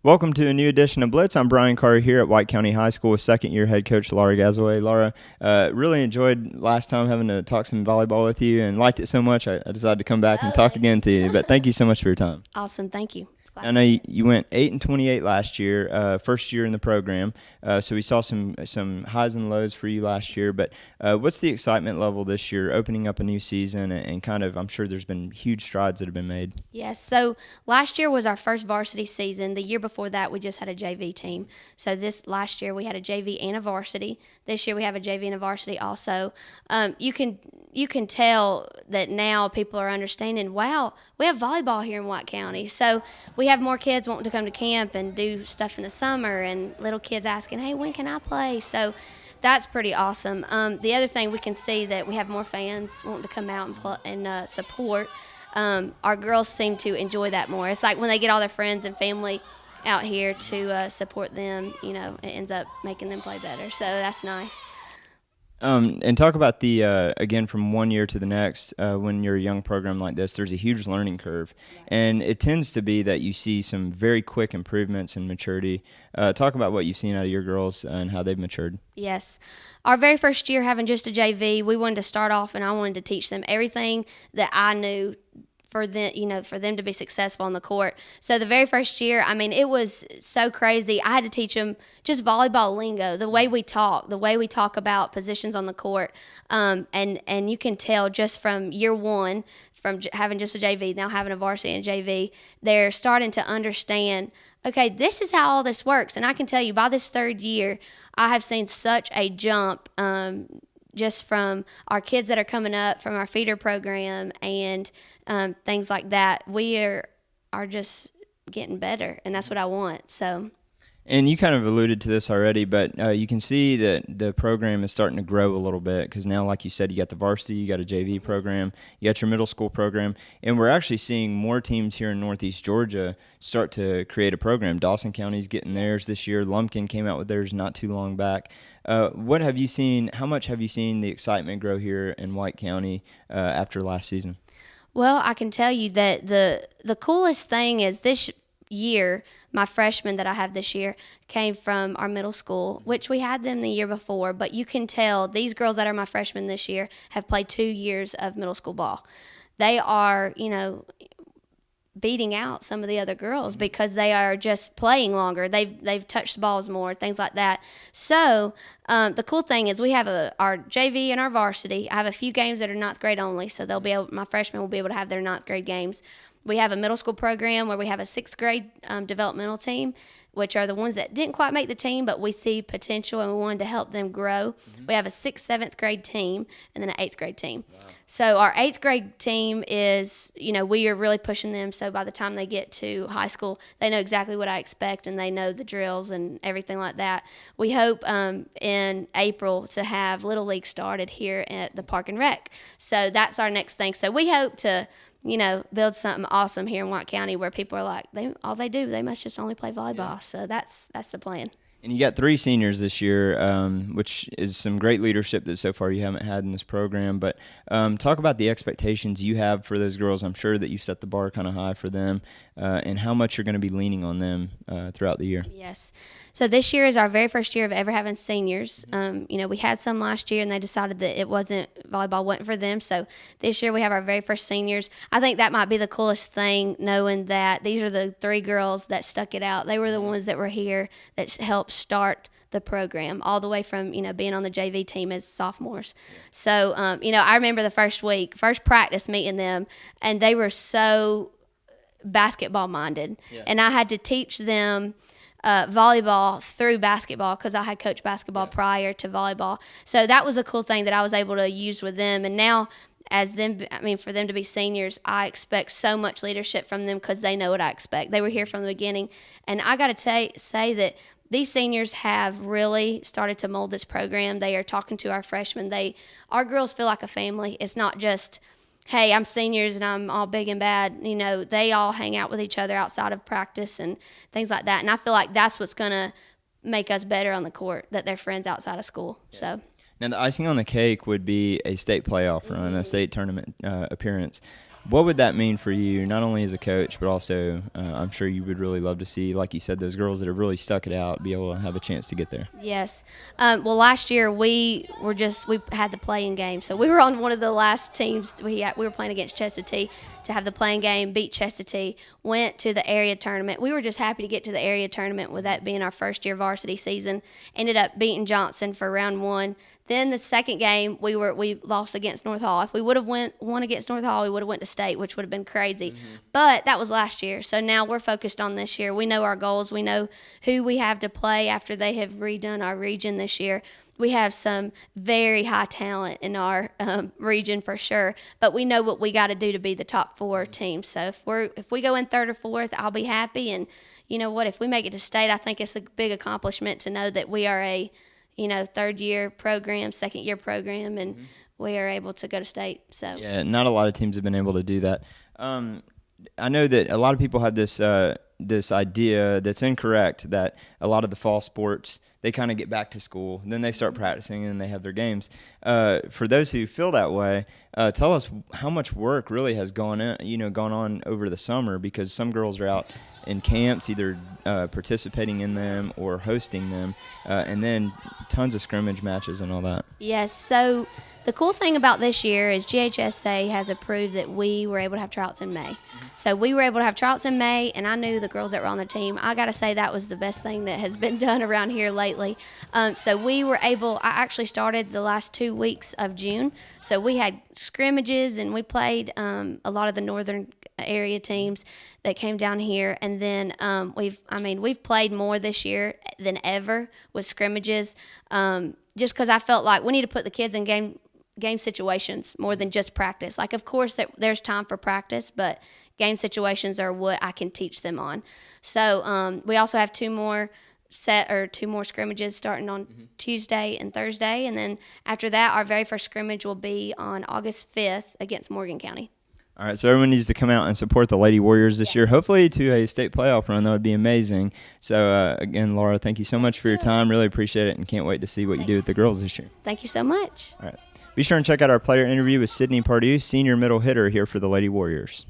Welcome to a new edition of Blitz. I'm Brian Carter here at White County High School with second-year head coach Laura Gazaway. Laura, really enjoyed last time having to talk some volleyball with you and liked it so much I decided to come back and talk again to you. But thank you so much for your time. Awesome. Thank you. I know you went 8-28 last year, first year in the program. So we saw some highs and lows for you last year. But what's the excitement level this year, opening up a new season, and kind of I'm sure there's been huge strides that have been made. Yes. So last year was our first varsity season. The year before that, we just had a JV team. So this last year we had a JV and a varsity. This year we have a JV and a varsity also. You can tell that now people are understanding, wow, we have volleyball here in White County. So we have more kids wanting to come to camp and do stuff in the summer, and little kids asking, hey, when can I play? So that's pretty awesome. The other thing, we can see that we have more fans wanting to come out and support. Our girls seem to enjoy that more. It's like when they get all their friends and family out here to support them, it ends up making them play better. So that's nice. And talk about the, again, from one year to the next, when you're a young program like this, there's a huge learning curve. And it tends to be that you see some very quick improvements in maturity. Talk about what you've seen out of your girls and how they've matured. Yes. Our very first year having just a JV, we wanted to start off and I wanted to teach them everything that I knew for them to be successful on the court. So the very first year, it was so crazy. I had to teach them just volleyball lingo, the way we talk about positions on the court. And you can tell just from year one, from having just a JV, now having a varsity and a JV, they're starting to understand, okay, this is how all this works. And I can tell you, by this third year, I have seen such a jump just from our kids that are coming up from our feeder program and things like that. We are just getting better, and that's what I want. So. And you kind of alluded to this already, but you can see that the program is starting to grow a little bit because now, like you said, you got the varsity, you got a JV program, you got your middle school program, and we're actually seeing more teams here in Northeast Georgia start to create a program. Dawson County's getting theirs this year. Lumpkin came out with theirs not too long back. What have you seen? How much have you seen the excitement grow here in White County after last season? Well, I can tell you that the coolest thing is this year, my freshmen that I have this year came from our middle school, which we had them the year before, but you can tell these girls that are my freshmen this year have played 2 years of middle school ball. They are, beating out some of the other girls because they are just playing longer. They've touched the balls more, things like that. So the cool thing is we have our JV and our varsity. I have a few games that are ninth grade only, so my freshmen will be able to have their ninth grade games. We have a middle school program where we have a sixth grade developmental team, which are the ones that didn't quite make the team, but we see potential and we wanted to help them grow. We have a 6th, 7th grade team, and then an 8th grade team. Wow. So our 8th grade team is, we are really pushing them. So by the time they get to high school, they know exactly what I expect and they know the drills and everything like that. We hope in April to have Little League started here at the Park and Rec. So that's our next thing. So we hope to build something awesome here in White County where people are like, they must just only play volleyball. Yeah. So that's the plan. And you got 3 seniors this year, which is some great leadership that so far you haven't had in this program. But talk about the expectations you have for those girls. I'm sure that you set the bar kind of high for them, and how much you're going to be leaning on them throughout the year. Yes. So this year is our very first year of ever having seniors. We had some last year, and they decided that volleyball wasn't for them. So this year we have our very first seniors. I think that might be the coolest thing, knowing that these are the 3 girls that stuck it out. They were the ones that were here that helped start the program all the way from, being on the JV team as sophomores. So, I remember the first practice meeting them, and they were so basketball minded. Yeah. And I had to teach them volleyball through basketball because I had coached basketball prior to volleyball. So that was a cool thing that I was able to use with them. And now for them to be seniors, I expect so much leadership from them because they know what I expect. They were here from the beginning. And I got to say that these seniors have really started to mold this program. They are talking to our freshmen. Our girls feel like a family. It's not just, hey, I'm seniors and I'm all big and bad. They all hang out with each other outside of practice and things like that. And I feel like that's what's going to make us better on the court, that they're friends outside of school. Yeah. So. Now, the icing on the cake would be a state playoff run, a state tournament appearance. What would that mean for you, not only as a coach, but also I'm sure you would really love to see, like you said, those girls that have really stuck it out be able to have a chance to get there? Yes. Well, last year we had the playing game, so we were on one of the last teams. We were playing against Chestatee to have the playing game, beat Chestatee, went to the area tournament. We were just happy to get to the area tournament with that being our first year varsity season. Ended up beating Johnson for round 1. Then the second game we lost against North Hall. If we would have won against North Hall, we would have went to state, which would have been crazy. But that was last year. So now we're focused on this year. We know our goals. We know who we have to play after they have redone our region this year. We have some very high talent in our region for sure, but we know what we got to do to be the top 4 teams. So if we go in 3rd or 4th, I'll be happy. And you know what? If we make it to state, I think it's a big accomplishment to know that we are a 3rd-year program, 2nd-year program, and we are able to go to state. So yeah, not a lot of teams have been able to do that. I know that a lot of people have this idea that's incorrect, that a lot of the fall sports, they kind of get back to school, and then they start practicing, and they have their games. For those who feel that way, tell us how much work really has gone on over the summer, because some girls are out in camps, either participating in them or hosting them, and then tons of scrimmage matches and all that. Yes, so the cool thing about this year is GHSA has approved that we were able to have tryouts in May. So we were able to have tryouts in May, and I knew the girls that were on the team. I got to say that was the best thing that has been done around here lately. So we were able – I actually started the last 2 weeks of June. So we had scrimmages, and we played a lot of the northern area teams that came down here, and then we've played more this year than ever with scrimmages, just because I felt like we need to put the kids in game situations more than just practice. Like, of course, there's time for practice, but game situations are what I can teach them on. So we also have 2 more scrimmages starting on Tuesday and Thursday, and then after that, our very first scrimmage will be on August 5th against Morgan County. All right, so everyone needs to come out and support the Lady Warriors this year, hopefully to a state playoff run. That would be amazing. So, again, Laura, thank you so much for your time. Really appreciate it, and can't wait to see what you do with the girls this year. Thank you so much. All right. Be sure and check out our player interview with Sydney Pardue, senior middle hitter here for the Lady Warriors.